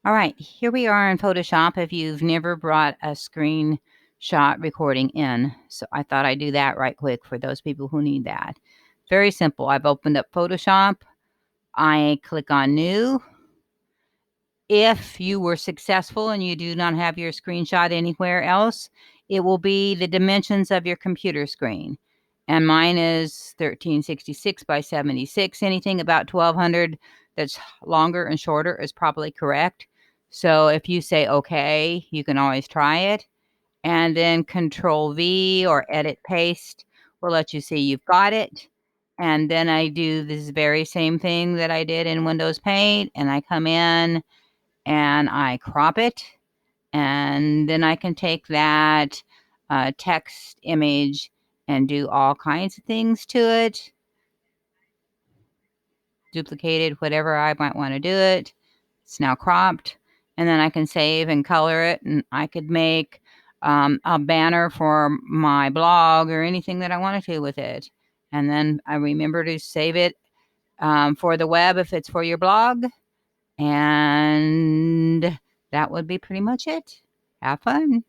All right, here we are in Photoshop if you've never brought a screenshot recording in. So I thought I'd do that right quick for those people who need that. Very simple. I've opened up Photoshop. I click on New. If you were successful and you do not have your screenshot anywhere else, it will be the dimensions of your computer screen. And mine is 1366 by 76. Anything about 1200 that's longer and shorter is probably correct. So if you say okay, you can always try it. And then Control V or Edit Paste will let you see you've got it. And then I do this very same thing that I did in Windows Paint, and I come in and I crop it, and then I can take that text image and do all kinds of things to it, duplicated, whatever I might want to do it. It's now cropped, and then I can save and color it, and I could make a banner for my blog or anything that I wanted to with it. And then I remember to save it for the web if it's for your blog. And that would be pretty much it. Have fun.